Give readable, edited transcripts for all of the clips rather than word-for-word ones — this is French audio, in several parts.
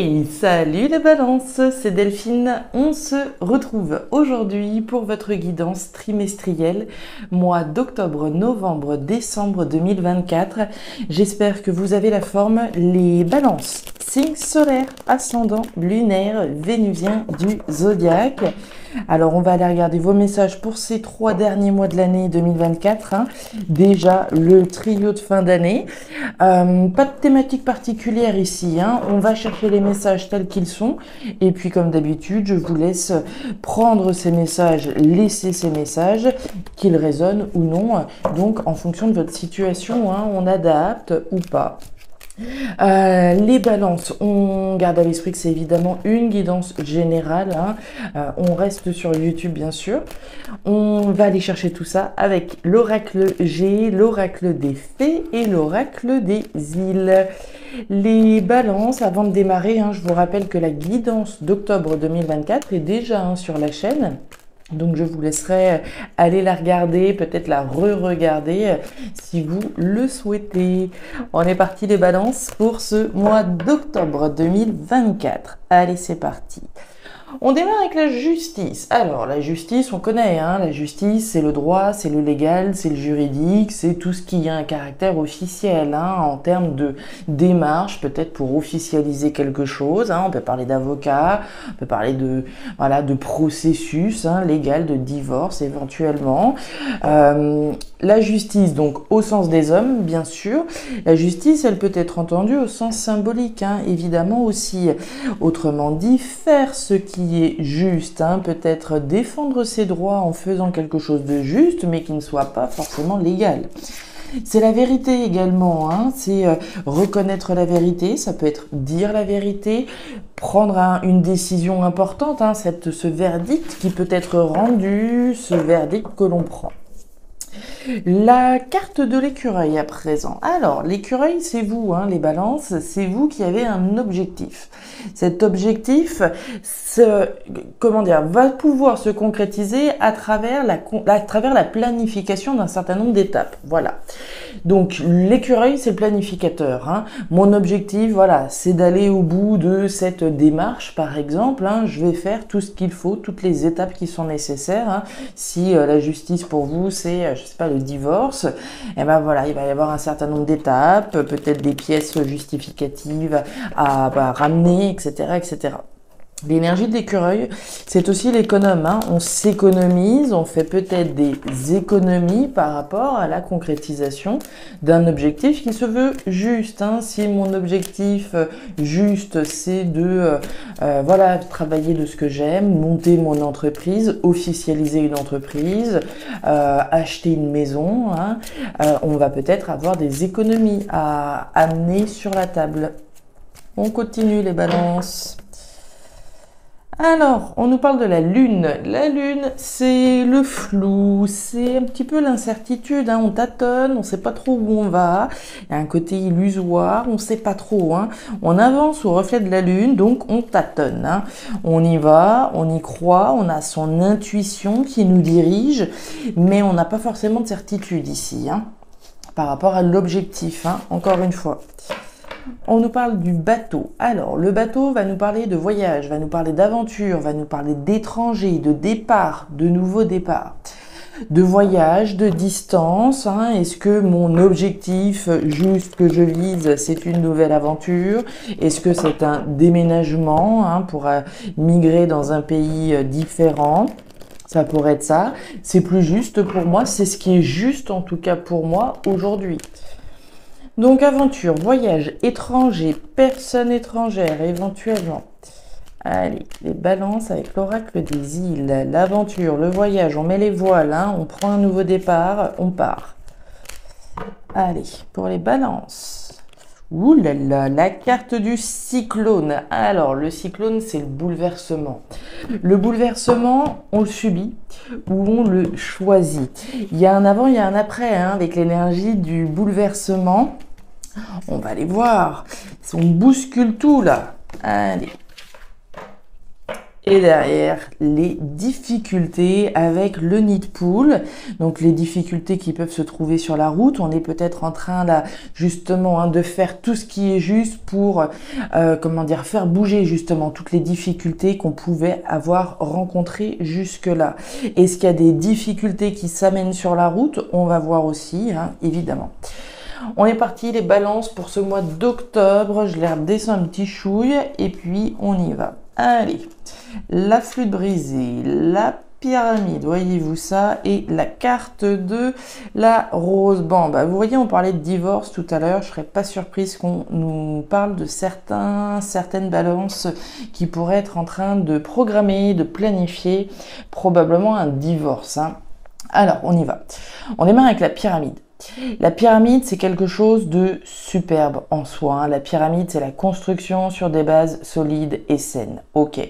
Hey, salut les balances, c'est Delphine. On se retrouve aujourd'hui pour votre guidance trimestrielle, mois d'octobre, novembre, décembre 2024. J'espère que vous avez la forme. Les balances, signe solaire, ascendant, lunaire, vénusien du zodiaque. Alors, on va aller regarder vos messages pour ces 3 derniers mois de l'année 2024. Déjà, le trio de fin d'année. Pas de thématique particulière ici. On va chercher les messages tels qu'ils sont. Et puis, comme d'habitude, je vous laisse prendre ces messages, laisser ces messages, qu'ils résonnent ou non. Donc, en fonction de votre situation, on adapte ou pas. Les balances, on garde à l'esprit que c'est évidemment une guidance générale. On reste sur YouTube bien sûr. On va aller chercher tout ça avec l'oracle G, l'oracle des fées et l'oracle des îles. Les balances, avant de démarrer, je vous rappelle que la guidance d'octobre 2024 est déjà sur la chaîne. Donc je vous laisserai aller la regarder, peut-être la re-regarder si vous le souhaitez. On est parti les balances pour ce mois d'octobre 2024. Allez, c'est parti. On démarre avec la justice. Alors, la justice, on connaît, la justice, c'est le droit, c'est le légal, c'est le juridique, c'est tout ce qui a un caractère officiel, en termes de démarche, peut-être pour officialiser quelque chose, on peut parler d'avocat, on peut parler de processus, légal, de divorce éventuellement. La justice, donc, au sens des hommes, bien sûr. La justice, elle peut être entendue au sens symbolique, évidemment aussi. Autrement dit, faire ce qui est juste, peut-être défendre ses droits en faisant quelque chose de juste, mais qui ne soit pas forcément légal. C'est la vérité également, c'est reconnaître la vérité, ça peut être dire la vérité, prendre une décision importante, ce verdict qui peut être rendu, ce verdict que l'on prend. La carte de l'écureuil à présent. Alors, l'écureuil, c'est vous, les balances, c'est vous qui avez un objectif. Cet objectif, va pouvoir se concrétiser à travers la planification d'un certain nombre d'étapes. Voilà. Donc, l'écureuil, c'est le planificateur. Mon objectif, c'est d'aller au bout de cette démarche, par exemple. Je vais faire tout ce qu'il faut, toutes les étapes qui sont nécessaires. Si la justice pour vous, c'est, je sais pas, le divorce, il va y avoir un certain nombre d'étapes, peut-être des pièces justificatives à ramener, etc., etc. L'énergie de l'écureuil, c'est aussi l'économe. On s'économise, on fait peut-être des économies par rapport à la concrétisation d'un objectif qui se veut juste. Si mon objectif juste, c'est de travailler de ce que j'aime, monter mon entreprise, officialiser une entreprise, acheter une maison, on va peut-être avoir des économies à amener sur la table. On continue les balances. Alors, on nous parle de la lune. La lune, c'est le flou, c'est un petit peu l'incertitude. On tâtonne, on ne sait pas trop où on va. Il y a un côté illusoire, on ne sait pas trop. On avance au reflet de la lune, donc on tâtonne. On y va, on y croit, on a son intuition qui nous dirige, mais on n'a pas forcément de certitude ici, par rapport à l'objectif, encore une fois. On nous parle du bateau. Alors, le bateau va nous parler de voyage, va nous parler d'aventure, va nous parler d'étrangers, de départ, de nouveaux départs, de voyage, de distance. Est-ce que mon objectif juste que je vise, c'est une nouvelle aventure? Est-ce que c'est un déménagement pour migrer dans un pays différent? Ça pourrait être ça. C'est plus juste pour moi, c'est ce qui est juste en tout cas pour moi aujourd'hui. Donc, aventure, voyage, étranger, personne étrangère, éventuellement. Allez, les balances avec l'oracle des îles. L'aventure, le voyage, on met les voiles, on prend un nouveau départ, on part. Allez, pour les balances. Ouh là là, la carte du cyclone. Alors, le cyclone, c'est le bouleversement. Le bouleversement, on le subit ou on le choisit. Il y a un avant, il y a un après, avec l'énergie du bouleversement. On va aller voir. On bouscule tout, là. Allez. Et derrière, les difficultés avec le nid de poule. Donc les difficultés qui peuvent se trouver sur la route. On est peut-être en train là justement de faire tout ce qui est juste pour faire bouger justement toutes les difficultés qu'on pouvait avoir rencontrées jusque-là. Est-ce qu'il y a des difficultés qui s'amènent sur la route? On va voir aussi, hein, évidemment. On est parti les balances pour ce mois d'octobre. Je les redescends un petit chouille et puis on y va. Allez, la flûte brisée, la pyramide, voyez-vous ça, et la carte de la rose. Bon, bah, vous voyez, on parlait de divorce tout à l'heure. Je serais pas surprise qu'on nous parle de certaines balances qui pourraient être en train de programmer, de planifier probablement un divorce, hein. Alors, on y va. On démarre avec la pyramide. La pyramide, c'est quelque chose de superbe en soi, hein. La pyramide, c'est la construction sur des bases solides et saines. Ok.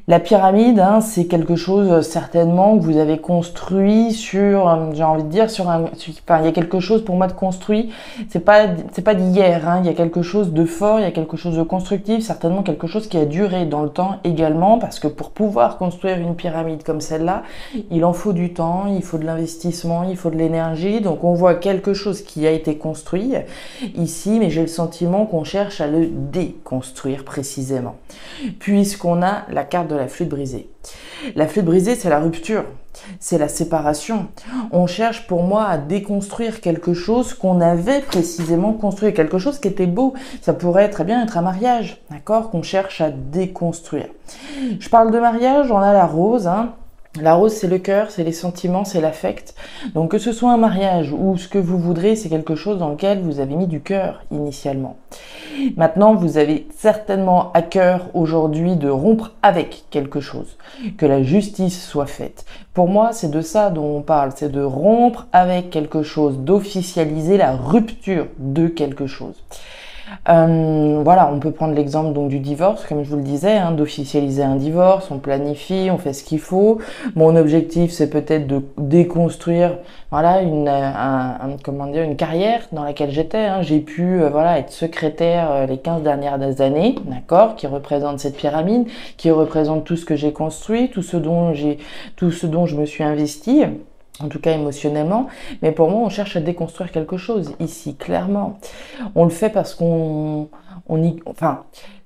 La pyramide, hein, c'est quelque chose certainement que vous avez construit sur, j'ai envie de dire, il y a quelque chose pour moi de construit. C'est pas d'hier, hein. Il y a quelque chose de fort, il y a quelque chose de constructif, certainement quelque chose qui a duré dans le temps également, parce que pour pouvoir construire une pyramide comme celle-là, il en faut du temps, il faut de l'investissement, il faut de l'énergie. Donc on voit quelque chose qui a été construit ici, mais j'ai le sentiment qu'on cherche à le déconstruire précisément, puisqu'on a la carte de la flûte brisée. La flûte brisée, c'est la rupture, c'est la séparation. On cherche pour moi à déconstruire quelque chose qu'on avait précisément construit, quelque chose qui était beau. Ça pourrait très bien être un mariage, d'accord, qu'on cherche à déconstruire. Je parle de mariage, on a la rose, hein. La rose, c'est le cœur, c'est les sentiments, c'est l'affect. Donc que ce soit un mariage ou ce que vous voudrez, c'est quelque chose dans lequel vous avez mis du cœur initialement. Maintenant, vous avez certainement à cœur aujourd'hui de rompre avec quelque chose, que la justice soit faite. Pour moi, c'est de ça dont on parle, c'est de rompre avec quelque chose, d'officialiser la rupture de quelque chose. Voilà, on peut prendre l'exemple donc du divorce, comme je vous le disais, hein, d'officialiser un divorce, on planifie, on fait ce qu'il faut. Mon objectif, c'est peut-être de déconstruire, voilà, une carrière dans laquelle j'étais, hein. J'ai pu, être secrétaire les 15 dernières années, d'accord, qui représente cette pyramide, qui représente tout ce que j'ai construit, tout ce dont je me suis investi. En tout cas émotionnellement, mais pour moi on cherche à déconstruire quelque chose ici, clairement. On le fait parce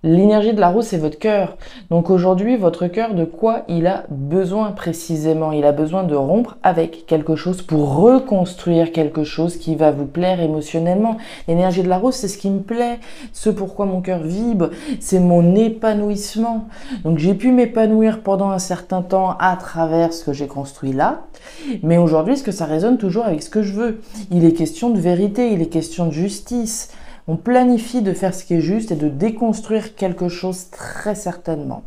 l'énergie de la rose c'est votre cœur. Donc aujourd'hui votre cœur, de quoi il a besoin précisément? Il a besoin de rompre avec quelque chose pour reconstruire quelque chose qui va vous plaire émotionnellement. L'énergie de la rose c'est ce qui me plaît, ce pourquoi mon cœur vibre, c'est mon épanouissement. Donc j'ai pu m'épanouir pendant un certain temps à travers ce que j'ai construit là, mais aujourd'hui est-ce que ça résonne toujours avec ce que je veux? Il est question de vérité, il est question de justice. On planifie de faire ce qui est juste et de déconstruire quelque chose très certainement.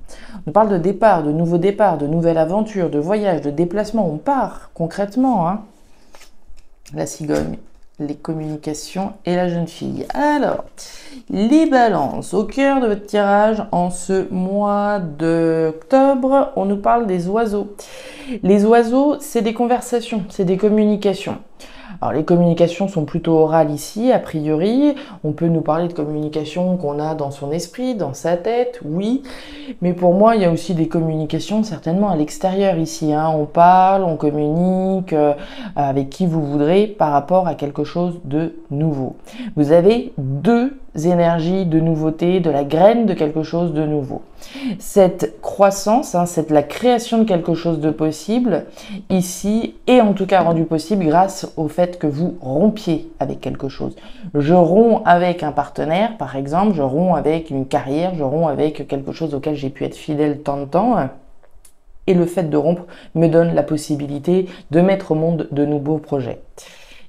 On parle de départ, de nouveau départ, de nouvelle aventure, de voyage, de déplacement. On part concrètement, hein. La cigogne, les communications et la jeune fille. Alors, les balances au cœur de votre tirage en ce mois d'octobre, on nous parle des oiseaux. Les oiseaux, c'est des conversations, c'est des communications. Alors les communications sont plutôt orales ici, a priori. On peut nous parler de communication qu'on a dans son esprit, dans sa tête, oui. Mais pour moi, il y a aussi des communications certainement à l'extérieur ici, hein. On parle, on communique avec qui vous voudrez par rapport à quelque chose de nouveau. Vous avez deux énergies de nouveauté, de la graine de quelque chose de nouveau. Cette croissance, hein, c'est la création de quelque chose de possible ici, et en tout cas rendu possible grâce au fait que vous rompiez avec quelque chose. Je romps avec un partenaire, par exemple, je romps avec une carrière, je romps avec quelque chose auquel j'ai pu être fidèle tant de temps. Et le fait de rompre me donne la possibilité de mettre au monde de nouveaux projets.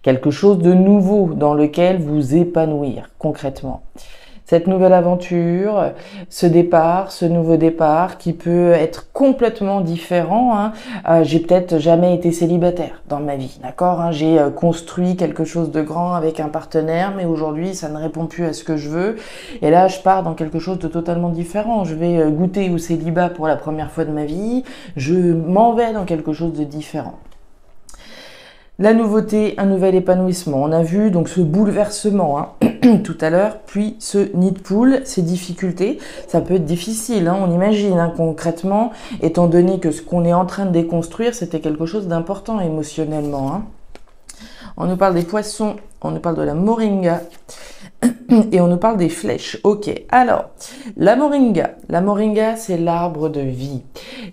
Quelque chose de nouveau dans lequel vous épanouir concrètement. Cette nouvelle aventure, ce départ, ce nouveau départ qui peut être complètement différent, hein. J'ai peut-être jamais été célibataire dans ma vie, d'accord, hein. J'ai construit quelque chose de grand avec un partenaire, mais aujourd'hui ça ne répond plus à ce que je veux. Et là je pars dans quelque chose de totalement différent. Je vais goûter au célibat pour la première fois de ma vie. Je m'en vais dans quelque chose de différent. La nouveauté, un nouvel épanouissement. On a vu donc ce bouleversement hein, tout à l'heure, puis ce nid de poule, ces difficultés. Ça peut être difficile, hein, on imagine hein, concrètement, étant donné que ce qu'on est en train de déconstruire, c'était quelque chose d'important émotionnellement. Hein. On nous parle des poissons, on nous parle de la moringa et on nous parle des flèches. Ok, alors, la moringa c'est l'arbre de vie.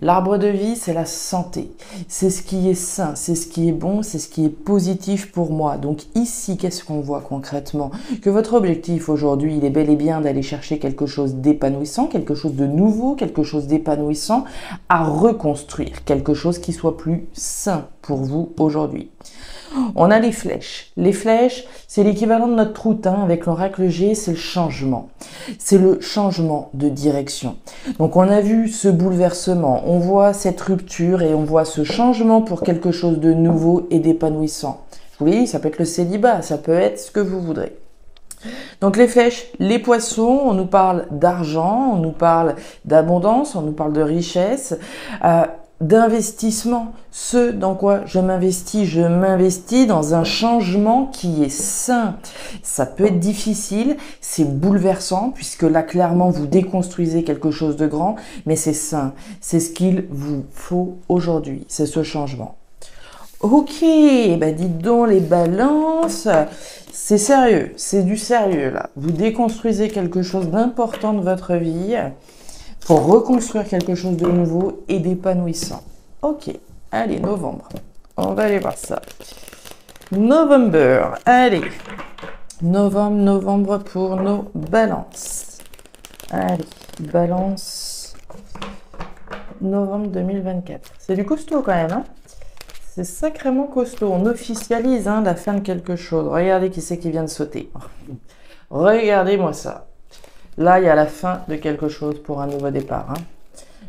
L'arbre de vie, c'est la santé. C'est ce qui est sain, c'est ce qui est bon, c'est ce qui est positif pour moi. Donc ici, qu'est-ce qu'on voit concrètement? Que votre objectif aujourd'hui, il est bel et bien d'aller chercher quelque chose d'épanouissant, quelque chose de nouveau, quelque chose d'épanouissant à reconstruire, quelque chose qui soit plus sain pour vous aujourd'hui. On a les flèches. Les flèches, c'est l'équivalent de notre route hein, avec l'oracle G, c'est le changement. C'est le changement de direction. Donc on a vu ce bouleversement, on voit cette rupture et on voit ce changement pour quelque chose de nouveau et d'épanouissant. Je vous l'ai dit, ça peut être le célibat, ça peut être ce que vous voudrez. Donc les flèches, les poissons, on nous parle d'argent, on nous parle d'abondance, on nous parle de richesse. D'investissement, ce dans quoi je m'investis dans un changement qui est sain. Ça peut être difficile, c'est bouleversant, puisque là, clairement, vous déconstruisez quelque chose de grand, mais c'est sain. C'est ce qu'il vous faut aujourd'hui, c'est ce changement. Ok, bah dites donc les balances, c'est sérieux, c'est du sérieux là. Vous déconstruisez quelque chose d'important de votre vie, pour reconstruire quelque chose de nouveau et d'épanouissant. Ok, allez, novembre. On va aller voir ça. November, allez. Novembre pour nos balances. Allez, balance. Novembre 2024. C'est du costaud quand même, hein? C'est sacrément costaud. On officialise hein, la fin de quelque chose. Regardez qui c'est qui vient de sauter. Regardez-moi ça. Là, il y a la fin de quelque chose pour un nouveau départ. Hein.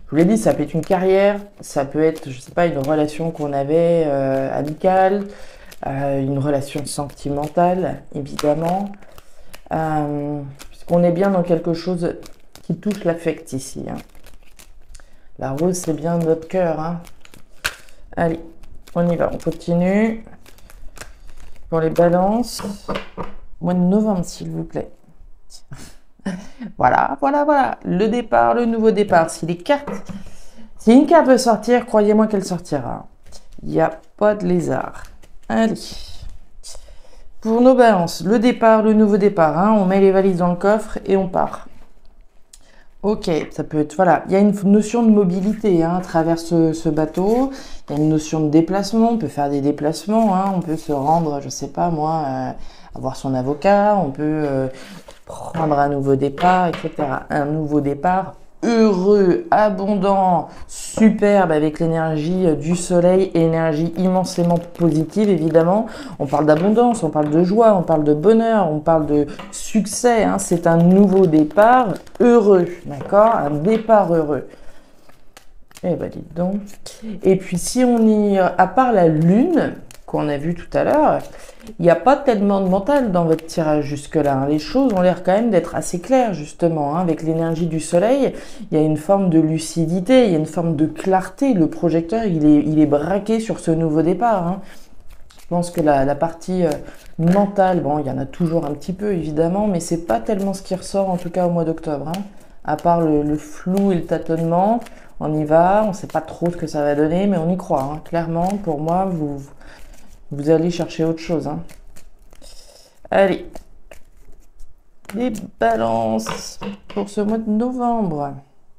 Je vous l'ai dit, ça peut être une carrière, ça peut être, je sais pas, une relation qu'on avait amicale, une relation sentimentale, évidemment. Puisqu'on est bien dans quelque chose qui touche l'affect ici. Hein. La rose, c'est bien notre cœur. Hein. Allez, on y va, on continue. Pour les balances, mois de novembre, s'il vous plaît. Voilà. Le départ, le nouveau départ. Si une carte veut sortir, croyez-moi qu'elle sortira. Il n'y a pas de lézard. Allez. Pour nos balances, le départ, le nouveau départ. Hein, on met les valises dans le coffre et on part. Ok, ça peut être... Voilà, il y a une notion de mobilité hein, à travers ce bateau. Il y a une notion de déplacement. On peut faire des déplacements. Hein, on peut se rendre, je sais pas moi, avoir son avocat. On peut... prendre un nouveau départ, etc. Un nouveau départ heureux, abondant, superbe avec l'énergie du soleil, énergie immensément positive évidemment. On parle d'abondance, on parle de joie, on parle de bonheur, on parle de succès. Hein. C'est un nouveau départ heureux, d'accord? Un départ heureux. Eh ben dites donc. Et puis si on y... À part la lune qu'on a vu tout à l'heure, il n'y a pas tellement de mental dans votre tirage jusque-là. Hein. Les choses ont l'air quand même d'être assez claires, justement. Hein. Avec l'énergie du soleil, il y a une forme de lucidité, il y a une forme de clarté. Le projecteur, il est braqué sur ce nouveau départ. Hein. Je pense que la partie mentale, bon, il y en a toujours un petit peu, évidemment, mais c'est pas tellement ce qui ressort, en tout cas au mois d'octobre. Hein. À part le flou et le tâtonnement, on y va, on ne sait pas trop ce que ça va donner, mais on y croit. Hein. Clairement, pour moi, vous allez chercher autre chose. Hein. Allez. Les balances pour ce mois de novembre.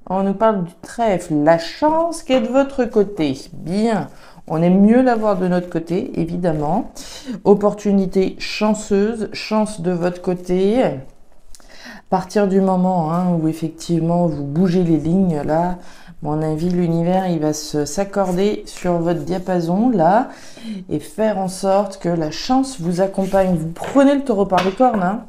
On nous parle du trèfle. La chance qui est de votre côté. Bien. On aime mieux l'avoir de notre côté, évidemment. Opportunité chanceuse. Chance de votre côté. À partir du moment hein, où effectivement vous bougez les lignes là, mon avis, l'univers, il va s'accorder sur votre diapason, là, et faire en sorte que la chance vous accompagne. Vous prenez le taureau par les cornes, hein.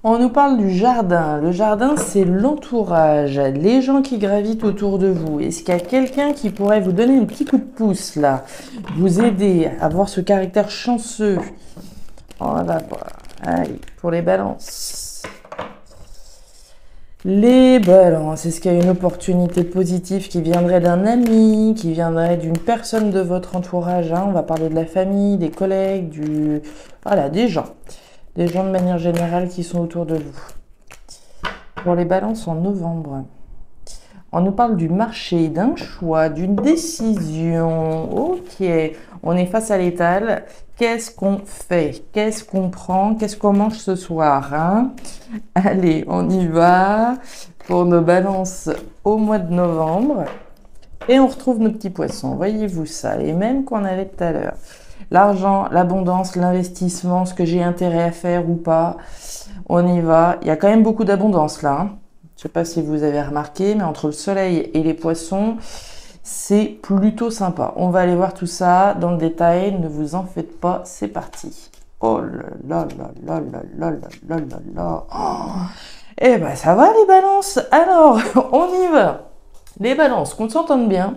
On nous parle du jardin. Le jardin, c'est l'entourage, les gens qui gravitent autour de vous. Est-ce qu'il y a quelqu'un qui pourrait vous donner un petit coup de pouce, là, vous aider à avoir ce caractère chanceux? On va voir. Allez, pour les balances. Les balances, est-ce qu'il y a une opportunité positive qui viendrait d'un ami, qui viendrait d'une personne de votre entourage, hein? On va parler de la famille, des collègues, voilà, des gens. Des gens de manière générale qui sont autour de vous. Pour les balances en novembre, on nous parle du marché, d'un choix, d'une décision. Ok, on est face à l'étal. Qu'est-ce qu'on fait? Qu'est-ce qu'on prend? Qu'est-ce qu'on mange ce soir, hein? Allez, on y va pour nos balances au mois de novembre. Et on retrouve nos petits poissons. Voyez-vous ça? Les mêmes qu'on avait tout à l'heure. L'argent, l'abondance, l'investissement, ce que j'ai intérêt à faire ou pas. On y va. Il y a quand même beaucoup d'abondance là, hein. Je ne sais pas si vous avez remarqué, mais entre le soleil et les poissons, c'est plutôt sympa. On va aller voir tout ça dans le détail. Ne vous en faites pas, c'est parti. Oh là là là là là là là là là. Oh. Eh ben ça va les balances. Alors, on y va. Les balances, qu'on s'entende bien.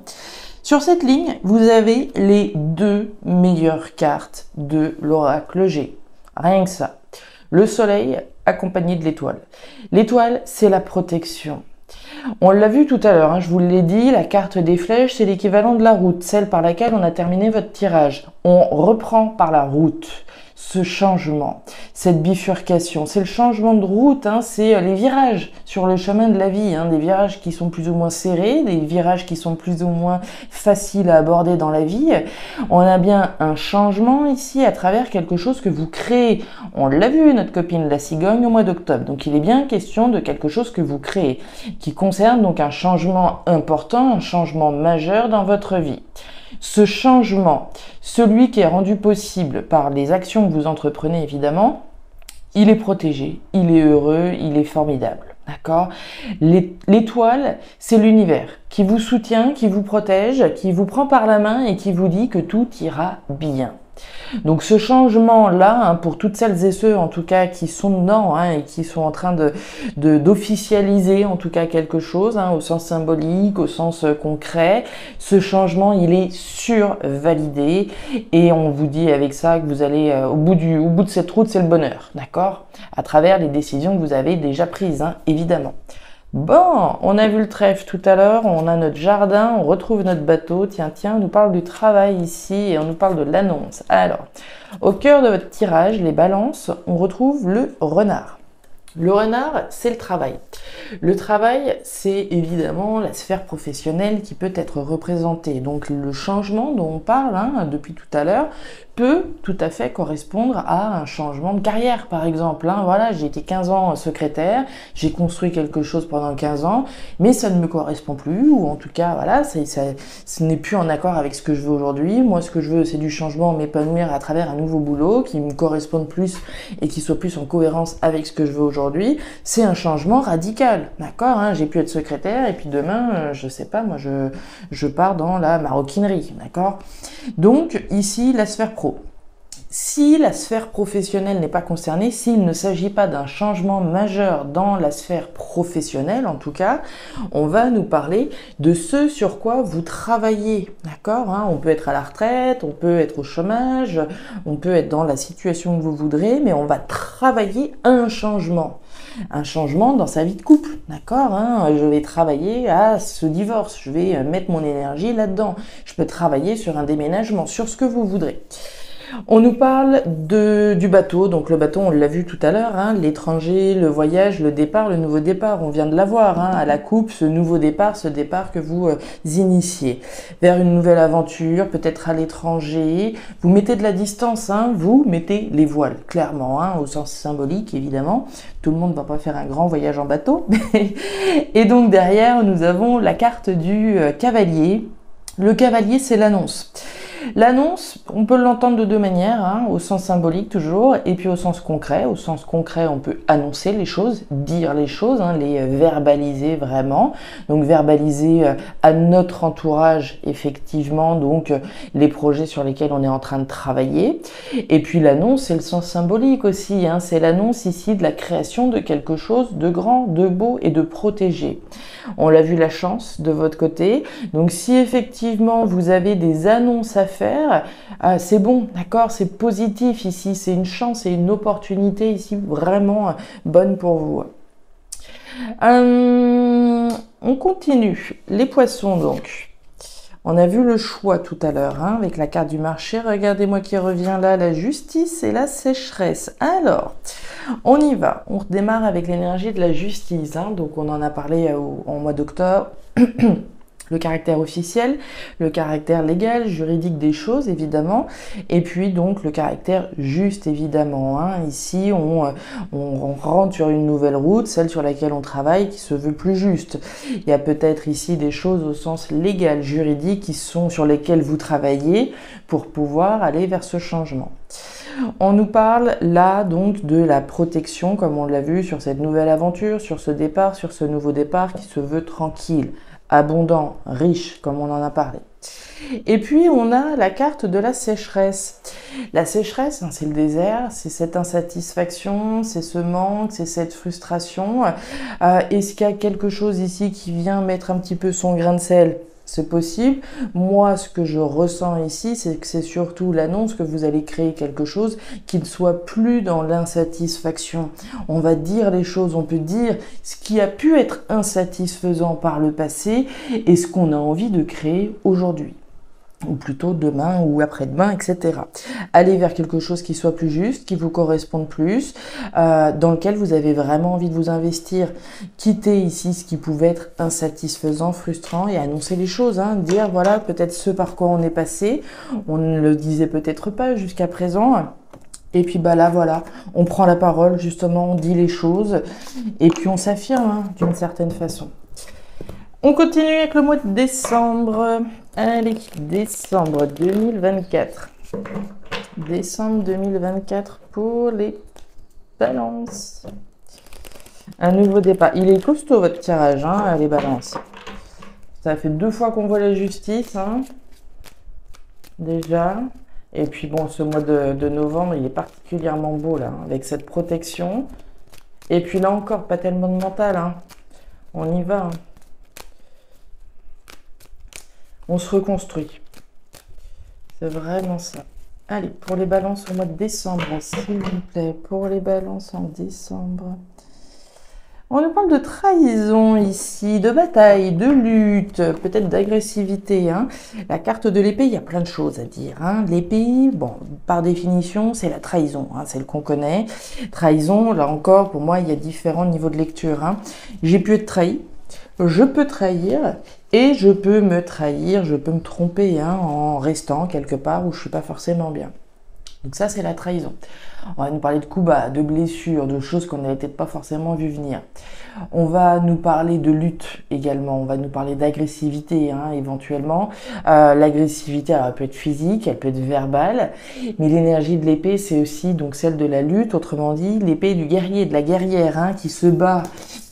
Sur cette ligne, vous avez les 2 meilleures cartes de l'oracle G. Rien que ça. Le soleil accompagné de l'étoile. L'étoile, c'est la protection. On l'a vu tout à l'heure, hein, je vous l'ai dit, la carte des flèches, c'est l'équivalent de la route, celle par laquelle on a terminé votre tirage. On reprend par la route ce changement, cette bifurcation. C'est le changement de route, hein, c'est les virages sur le chemin de la vie, hein, des virages qui sont plus ou moins serrés, des virages qui sont plus ou moins faciles à aborder dans la vie. On a bien un changement ici à travers quelque chose que vous créez. On l'a vu, notre copine la cigogne au mois d'octobre. Donc il est bien question de quelque chose que vous créez, qui concerne donc un changement important, un changement majeur dans votre vie. Ce changement, celui qui est rendu possible par les actions que vous entreprenez évidemment, il est protégé, il est heureux, il est formidable. D'accord? L'étoile, c'est l'univers qui vous soutient, qui vous protège, qui vous prend par la main et qui vous dit que tout ira bien. Donc ce changement-là, hein, pour toutes celles et ceux en tout cas qui sont dedans, hein, et qui sont en train d'officialiser en tout cas quelque chose, hein, au sens symbolique, au sens concret, ce changement il est survalidé et on vous dit avec ça que vous allez au bout de cette route, c'est le bonheur, d'accord? À travers les décisions que vous avez déjà prises, hein, évidemment. Bon, on a vu le trèfle tout à l'heure, on a notre jardin, on retrouve notre bateau. Tiens, on nous parle du travail ici et on nous parle de l'annonce. Alors, au cœur de votre tirage, les balances, on retrouve le renard. Le renard, c'est le travail. Le travail, c'est évidemment la sphère professionnelle qui peut être représentée. Donc le changement dont on parle, hein, depuis tout à l'heure peut tout à fait correspondre à un changement de carrière, par exemple. Hein. Voilà, j'ai été 15 ans secrétaire, j'ai construit quelque chose pendant 15 ans, mais ça ne me correspond plus, ou en tout cas, voilà, ce n'est plus en accord avec ce que je veux aujourd'hui. Moi, ce que je veux, c'est du changement, m'épanouir à travers un nouveau boulot qui me corresponde plus et qui soit plus en cohérence avec ce que je veux aujourd'hui. C'est un changement radical, d'accord, hein. J'ai pu être secrétaire et puis demain, je sais pas, moi, je pars dans la maroquinerie, d'accord. Donc, ici, la sphère pro. Si la sphère professionnelle n'est pas concernée, s'il ne s'agit pas d'un changement majeur dans la sphère professionnelle, en tout cas, on va nous parler de ce sur quoi vous travaillez, d'accord, hein? On peut être à la retraite, on peut être au chômage, on peut être dans la situation que vous voudrez, mais on va travailler un changement dans sa vie de couple, d'accord, hein? Je vais travailler à ce divorce, je vais mettre mon énergie là-dedans, je peux travailler sur un déménagement, sur ce que vous voudrez. On nous parle du bateau, donc le bateau on l'a vu tout à l'heure, hein, l'étranger, le voyage, le départ, le nouveau départ, on vient de l'avoir, hein, à la coupe, ce nouveau départ, ce départ que vous initiez vers une nouvelle aventure, peut-être à l'étranger, vous mettez de la distance, hein, vous mettez les voiles, clairement, hein, au sens symbolique évidemment, tout le monde ne va pas faire un grand voyage en bateau, et donc derrière nous avons la carte du cavalier. Le cavalier c'est l'annonce. L'annonce, on peut l'entendre de 2 manières, hein, au sens symbolique toujours, et puis au sens concret. Au sens concret, on peut annoncer les choses, dire les choses, hein, les verbaliser vraiment. Donc verbaliser à notre entourage, effectivement, donc les projets sur lesquels on est en train de travailler. Et puis l'annonce, c'est le sens symbolique aussi, hein, c'est l'annonce ici de la création de quelque chose de grand, de beau et de protégé. On l'a vu, la chance de votre côté. Donc si effectivement vous avez des annonces à faire, c'est bon, d'accord, c'est positif ici, c'est une chance et une opportunité ici vraiment bonne pour vous. On continue. Les poissons, donc. On a vu le choix tout à l'heure, hein, avec la carte du marché. Regardez-moi qui revient là, la justice et la sécheresse. Alors, on y va. On redémarre avec l'énergie de la justice. Hein, donc, on en a parlé en mois d'octobre. Le caractère officiel, le caractère légal, juridique des choses, évidemment, et puis donc le caractère juste, évidemment. Hein. Ici, on rentre sur une nouvelle route, celle sur laquelle on travaille, qui se veut plus juste. Il y a peut-être ici des choses au sens légal, juridique, qui sont sur lesquelles vous travaillez pour pouvoir aller vers ce changement. On nous parle là donc de la protection, comme on l'a vu sur cette nouvelle aventure, sur ce départ, sur ce nouveau départ qui se veut tranquille, abondant, riche, comme on en a parlé. Et puis, on a la carte de la sécheresse. La sécheresse, c'est le désert, c'est cette insatisfaction, c'est ce manque, c'est cette frustration. Est-ce qu'il y a quelque chose ici qui vient mettre un petit peu son grain de sel ? C'est possible. Moi, ce que je ressens ici, c'est que c'est surtout l'annonce que vous allez créer quelque chose qui ne soit plus dans l'insatisfaction. On va dire les choses, on peut dire ce qui a pu être insatisfaisant par le passé et ce qu'on a envie de créer aujourd'hui. Ou plutôt demain ou après-demain, etc. Aller vers quelque chose qui soit plus juste, qui vous corresponde plus, dans lequel vous avez vraiment envie de vous investir. Quitter ici ce qui pouvait être insatisfaisant, frustrant et annoncer les choses. Hein. Dire voilà peut-être ce par quoi on est passé, on ne le disait peut-être pas jusqu'à présent. Et puis bah là voilà, on prend la parole justement, on dit les choses et puis on s'affirme hein, d'une certaine façon. On continue avec le mois de décembre. Allez, décembre 2024. Décembre 2024 pour les balances. Un nouveau départ. Il est costaud votre tirage, hein, les balances. Ça fait 2 fois qu'on voit la justice, hein, déjà. Et puis bon, ce mois de novembre, il est particulièrement beau, là, hein, avec cette protection. Et puis là encore, pas tellement de mental, hein. On y va, hein. On se reconstruit. C'est vraiment ça. Allez, pour les balances au mois de décembre, s'il vous plaît. Pour les balances en décembre. On nous parle de trahison ici, de bataille, de lutte, peut-être d'agressivité. Hein. La carte de l'épée, il y a plein de choses à dire. Hein. L'épée, bon, par définition, c'est la trahison, hein, celle qu'on connaît. Trahison, là encore, pour moi, il y a différents niveaux de lecture. Hein. J'ai pu être trahi, je peux trahir et je peux me trahir, je peux me tromper hein, en restant quelque part où je suis pas forcément bien. Donc ça, c'est la trahison. On va nous parler de coups bas, de blessures, de choses qu'on n'avait peut-être pas forcément vu venir. On va nous parler de lutte également. On va nous parler d'agressivité hein, éventuellement. L'agressivité, elle peut être physique, elle peut être verbale. Mais l'énergie de l'épée, c'est aussi donc celle de la lutte. Autrement dit, l'épée du guerrier, de la guerrière hein, qui se bat,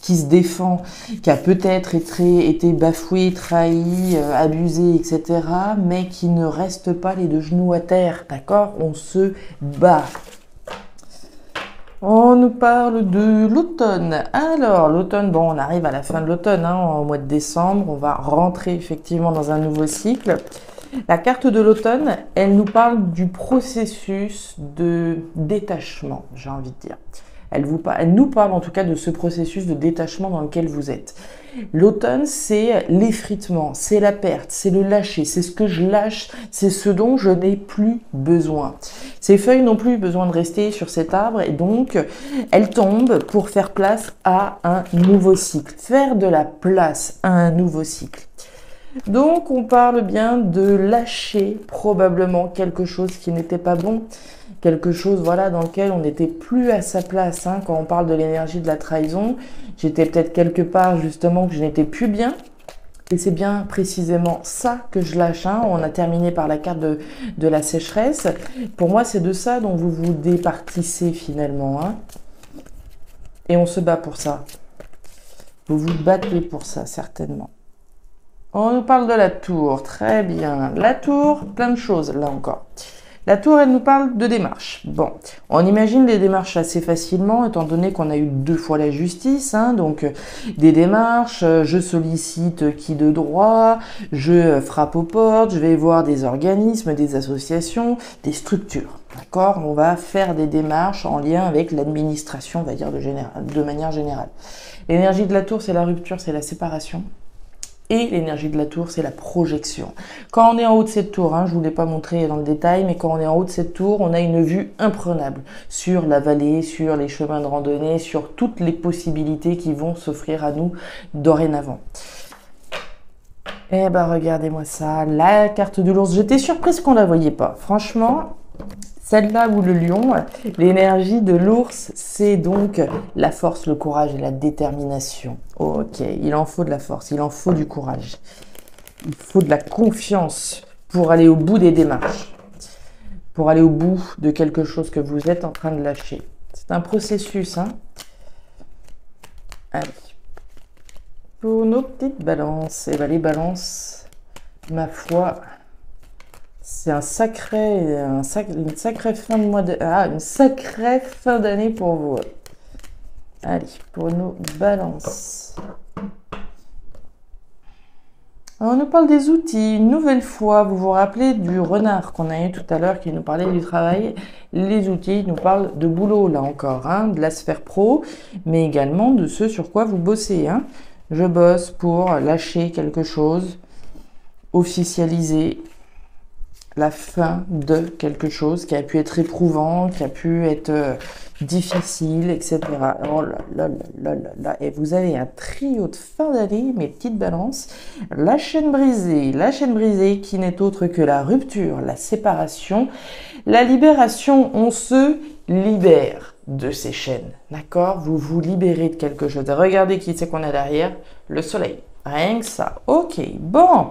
qui se défend, qui a peut-être été bafoué, trahi, abusé, etc. Mais qui ne reste pas les 2 genoux à terre. D'accord ? On se bat. On nous parle de l'automne. Alors, l'automne, bon, on arrive à la fin de l'automne, hein, au mois de décembre. On va rentrer effectivement dans un nouveau cycle. La carte de l'automne, elle nous parle du processus de détachement, j'ai envie de dire. Elle nous parle en tout cas de ce processus de détachement dans lequel vous êtes. L'automne, c'est l'effritement, c'est la perte, c'est le lâcher, c'est ce que je lâche, c'est ce dont je n'ai plus besoin. Ces feuilles n'ont plus besoin de rester sur cet arbre et donc elles tombent pour faire place à un nouveau cycle, faire de la place à un nouveau cycle. Donc on parle bien de lâcher probablement quelque chose qui n'était pas bon, quelque chose voilà dans lequel on n'était plus à sa place. Hein. Quand on parle de l'énergie de la trahison, j'étais peut-être quelque part justement que je n'étais plus bien. Et c'est bien précisément ça que je lâche. Hein. On a terminé par la carte de la sécheresse. Pour moi, c'est de ça dont vous vous départissez finalement. Hein. Et on se bat pour ça. Vous vous battez pour ça, certainement. On nous parle de la tour. Très bien. La tour, plein de choses, là encore. La tour, elle nous parle de démarches. Bon, on imagine les démarches assez facilement, étant donné qu'on a eu 2 fois la justice, hein, donc des démarches, je sollicite qui de droit, je frappe aux portes, je vais voir des organismes, des associations, des structures. D'accord? On va faire des démarches en lien avec l'administration, on va dire de manière générale. L'énergie de la tour, c'est la rupture, c'est la séparation. Et l'énergie de la tour, c'est la projection. Quand on est en haut de cette tour, je ne vous l'ai pas montré dans le détail, mais quand on est en haut de cette tour, on a une vue imprenable sur la vallée, sur les chemins de randonnée, sur toutes les possibilités qui vont s'offrir à nous dorénavant. Eh ben, regardez-moi ça, la carte de l'ours. J'étais surprise qu'on ne la voyait pas. Franchement, celle-là ou le lion, l'énergie de l'ours, c'est donc la force, le courage et la détermination. Ok, il en faut de la force, il en faut du courage. Il faut de la confiance pour aller au bout des démarches, pour aller au bout de quelque chose que vous êtes en train de lâcher. C'est un processus, hein. Allez. Pour nos petites balances, et ben les balances, ma foi... C'est une sacrée fin de mois de... une sacrée fin d'année pour vous. Allez, pour nos balances. Alors, on nous parle des outils. Une nouvelle fois, vous vous rappelez du renard qu'on a eu tout à l'heure qui nous parlait du travail. Les outils nous parlent de boulot, là encore, de la sphère pro, mais également de ce sur quoi vous bossez. Je bosse pour lâcher quelque chose, officialiser la fin de quelque chose qui a pu être éprouvant, qui a pu être difficile, etc. Oh là là là là là là. Et vous avez un trio de fin d'année, mes petites balances. La chaîne brisée qui n'est autre que la rupture, la séparation, la libération. On se libère de ces chaînes, d'accord? Vous vous libérez de quelque chose. Regardez qui c'est qu'on a derrière, le soleil. Rien que ça. Ok, bon.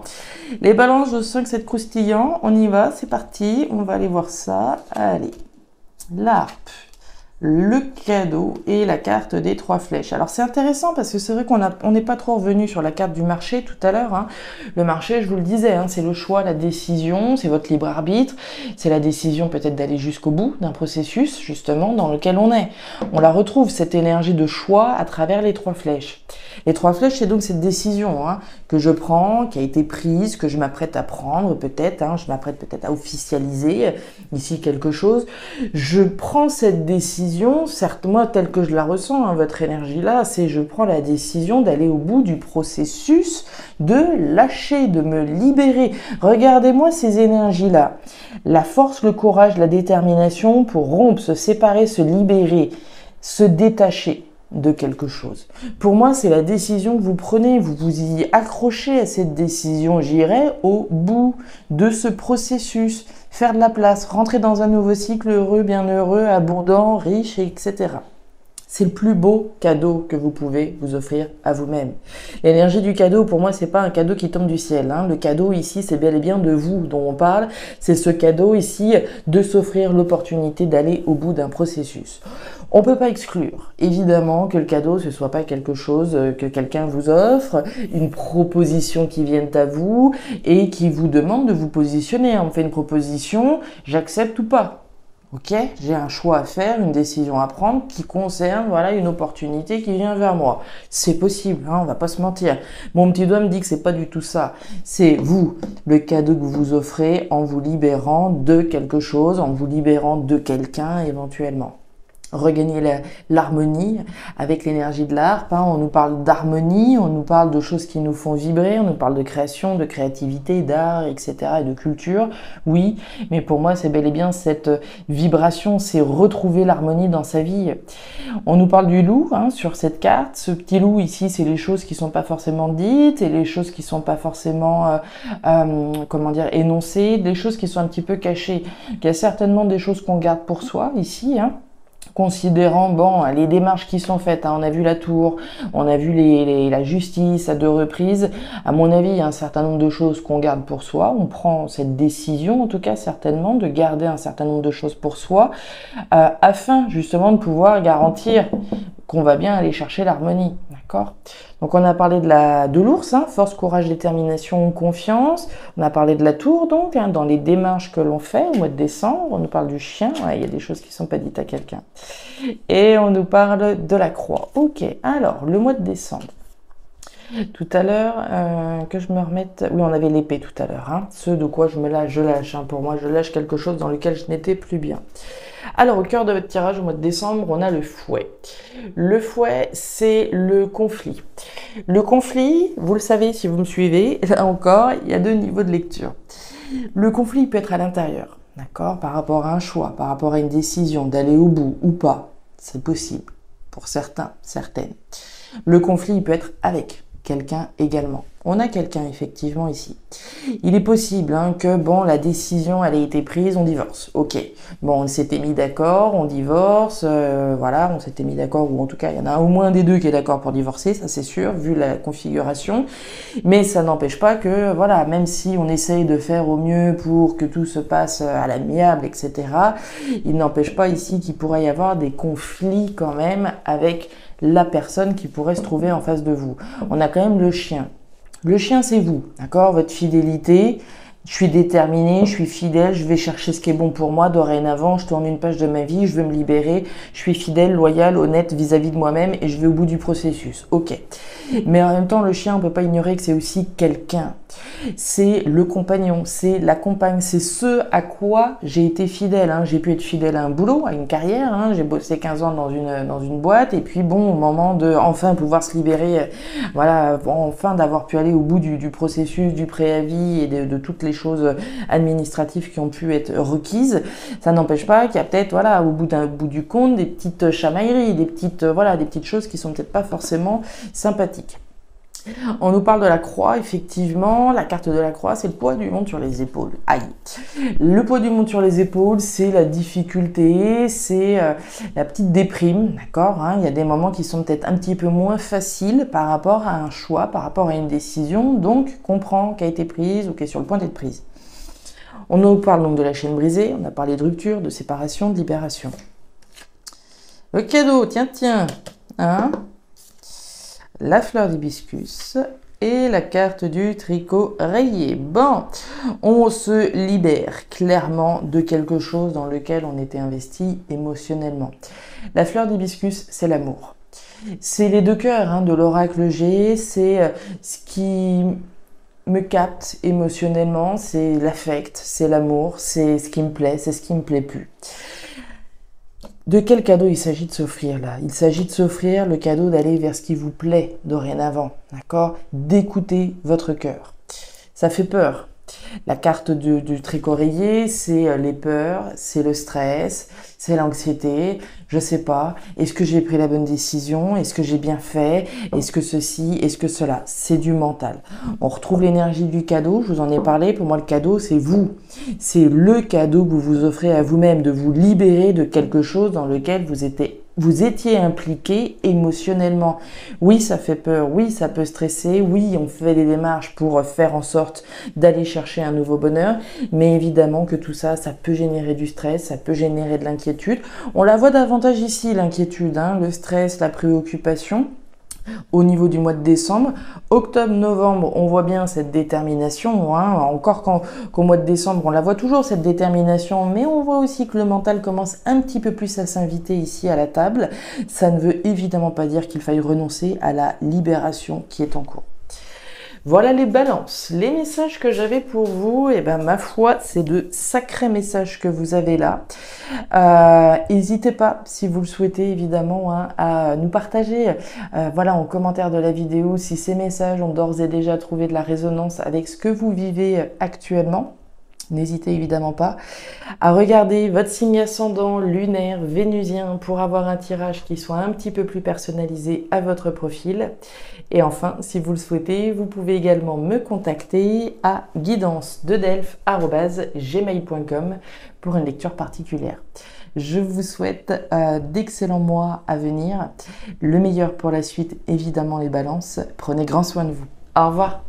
Les balances, je sens que c'est croustillant. On y va, c'est parti. On va aller voir ça. Allez. L'harpe, le cadeau et la carte des 3 flèches. Alors, c'est intéressant parce que c'est vrai qu'on n'est pas trop revenu sur la carte du marché tout à l'heure. Le marché, je vous le disais, c'est le choix, la décision, c'est votre libre arbitre. C'est la décision peut-être d'aller jusqu'au bout d'un processus, justement, dans lequel on est. On la retrouve, cette énergie de choix, à travers les 3 flèches. Les 3 flèches, c'est donc cette décision que je prends, qui a été prise, que je m'apprête à prendre peut-être. Je m'apprête peut-être à officialiser ici quelque chose. Je prends cette décision, certes moi telle que je la ressens, votre énergie là, c'est je prends la décision d'aller au bout du processus, de lâcher, de me libérer. Regardez-moi ces énergies là. La force, le courage, la détermination pour rompre, se séparer, se libérer, se détacher de quelque chose. Pour moi, c'est la décision que vous prenez, vous vous y accrochez à cette décision. J'irai au bout de ce processus, faire de la place, rentrer dans un nouveau cycle heureux, bienheureux, abondant, riche, etc. C'est le plus beau cadeau que vous pouvez vous offrir à vous-même. L'énergie du cadeau, pour moi, c'est pas un cadeau qui tombe du ciel. Le cadeau ici, c'est bel et bien de vous dont on parle. C'est ce cadeau ici de s'offrir l'opportunité d'aller au bout d'un processus. On peut pas exclure, évidemment, que le cadeau, ce soit pas quelque chose que quelqu'un vous offre, une proposition qui vienne à vous et qui vous demande de vous positionner. On me fait une proposition, j'accepte ou pas. Ok, j'ai un choix à faire, une décision à prendre qui concerne une opportunité qui vient vers moi. C'est possible, on va pas se mentir. Mon petit doigt me dit que c'est pas du tout ça. C'est vous, le cadeau que vous vous offrez en vous libérant de quelque chose, en vous libérant de quelqu'un éventuellement. Regagner l'harmonie avec l'énergie de l'harpe. On nous parle d'harmonie, on nous parle de choses qui nous font vibrer, on nous parle de création, de créativité, d'art, etc. et de culture. Oui, mais pour moi, c'est bel et bien cette vibration, c'est retrouver l'harmonie dans sa vie. On nous parle du loup sur cette carte. Ce petit loup ici, c'est les choses qui sont pas forcément dites et les choses qui sont pas forcément, énoncées, des choses qui sont un petit peu cachées. Il y a certainement des choses qu'on garde pour soi ici, considérant les démarches qui sont faites. On a vu la tour, on a vu la justice à 2 reprises. À mon avis, il y a un certain nombre de choses qu'on garde pour soi. On prend cette décision, en tout cas certainement, de garder un certain nombre de choses pour soi, afin justement de pouvoir garantir qu'on va bien aller chercher l'harmonie, d'accord? Donc on a parlé de l'ours, hein, force, courage, détermination, confiance. On a parlé de la tour, donc, hein, dans les démarches que l'on fait au mois de décembre. On nous parle du chien, ouais, il y a des choses qui ne sont pas dites à quelqu'un. Et on nous parle de la croix. Ok, alors, le mois de décembre. Tout à l'heure, que je me remette... Oui, on avait l'épée tout à l'heure. Hein. Ce de quoi je lâche. Hein. Pour moi, je lâche quelque chose dans lequel je n'étais plus bien. Alors, au cœur de votre tirage, au mois de décembre, on a le fouet. Le fouet, c'est le conflit. Le conflit, vous le savez si vous me suivez, là encore, il y a deux niveaux de lecture. Le conflit il peut être à l'intérieur, d'accord, par rapport à un choix, par rapport à une décision d'aller au bout ou pas. C'est possible, pour certains, certaines. Le conflit, il peut être avec quelqu'un également. On a quelqu'un effectivement ici. Il est possible hein, que bon, la décision elle ait été prise, on divorce. Ok, bon, on s'était mis d'accord, on divorce, voilà, on s'était mis d'accord, ou en tout cas il y en a au moins des deux qui est d'accord pour divorcer, ça c'est sûr, vu la configuration. Mais ça n'empêche pas que, voilà, même si on essaye de faire au mieux pour que tout se passe à l'amiable, etc., il n'empêche pas ici qu'il pourrait y avoir des conflits quand même avec la personne qui pourrait se trouver en face de vous. On a quand même le chien. Le chien, c'est vous, d'accord? Votre fidélité. Je suis déterminée, je suis fidèle, je vais chercher ce qui est bon pour moi. Dorénavant, je tourne une page de ma vie, je veux me libérer. Je suis fidèle, loyale, honnête vis-à-vis de moi-même et je vais au bout du processus. Ok. Mais en même temps, le chien, on ne peut pas ignorer que c'est aussi quelqu'un. C'est le compagnon, c'est la compagne, c'est ce à quoi j'ai été fidèle. Hein. J'ai pu être fidèle à un boulot, à une carrière. Hein. J'ai bossé 15 ans dans une boîte et puis bon, au moment de enfin pouvoir se libérer, voilà, enfin d'avoir pu aller au bout du processus, du préavis et de toutes les choses administratives qui ont pu être requises, ça n'empêche pas qu'il y a peut-être, voilà, au bout du compte, des petites chamailleries, des petites choses qui sont peut-être pas forcément sympathiques. On nous parle de la croix, effectivement. La carte de la croix, c'est le poids du monde sur les épaules. Aïe. Le poids du monde sur les épaules, c'est la difficulté, c'est la petite déprime, d'accord, hein. Il y a des moments qui sont peut-être un petit peu moins faciles par rapport à un choix, par rapport à une décision, donc comprend qui a été prise ou qui est sur le point d'être prise. On nous parle donc de la chaîne brisée, on a parlé de rupture, de séparation, de libération. Le cadeau, tiens, hein, la fleur d'hibiscus et la carte du tricot rayé. Bon, on se libère clairement de quelque chose dans lequel on était investi émotionnellement. La fleur d'hibiscus, c'est l'amour. C'est les deux cœurs hein, de l'oracle G, c'est ce qui me capte émotionnellement, c'est l'affect, c'est l'amour, c'est ce qui me plaît, c'est ce qui me plaît plus. De quel cadeau il s'agit de s'offrir là? Il s'agit de s'offrir le cadeau d'aller vers ce qui vous plaît dorénavant, d'accord? D'écouter votre cœur. Ça fait peur. La carte du tricot rayé, c'est les peurs, c'est le stress, c'est l'anxiété, je sais pas, est-ce que j'ai pris la bonne décision, est-ce que j'ai bien fait, est-ce que ceci, est-ce que cela, c'est du mental. On retrouve l'énergie du cadeau, je vous en ai parlé, pour moi le cadeau c'est vous, c'est le cadeau que vous vous offrez à vous-même, de vous libérer de quelque chose dans lequel vous étiez impliqué émotionnellement. Oui, ça fait peur, oui, ça peut stresser, oui, on fait des démarches pour faire en sorte d'aller chercher un nouveau bonheur, mais évidemment que tout ça, ça peut générer du stress, ça peut générer de l'inquiétude. On la voit davantage ici, l'inquiétude, hein, le stress, la préoccupation. Au niveau du mois de décembre, octobre, novembre, on voit bien cette détermination, hein. Encore qu'au mois de décembre, on la voit toujours cette détermination, mais on voit aussi que le mental commence un petit peu plus à s'inviter ici à la table. Ça ne veut évidemment pas dire qu'il faille renoncer à la libération qui est en cours. Voilà les balances, les messages que j'avais pour vous, et ben ma foi, c'est de sacrés messages que vous avez là. N'hésitez pas, si vous le souhaitez évidemment, hein, à nous partager voilà, en commentaire de la vidéo si ces messages ont d'ores et déjà trouvé de la résonance avec ce que vous vivez actuellement. N'hésitez évidemment pas à regarder votre signe ascendant, lunaire, vénusien pour avoir un tirage qui soit un petit peu plus personnalisé à votre profil. Et enfin, si vous le souhaitez, vous pouvez également me contacter à guidancededelphes@gmail.com pour une lecture particulière. Je vous souhaite d'excellents mois à venir. Le meilleur pour la suite, évidemment les balances. Prenez grand soin de vous. Au revoir.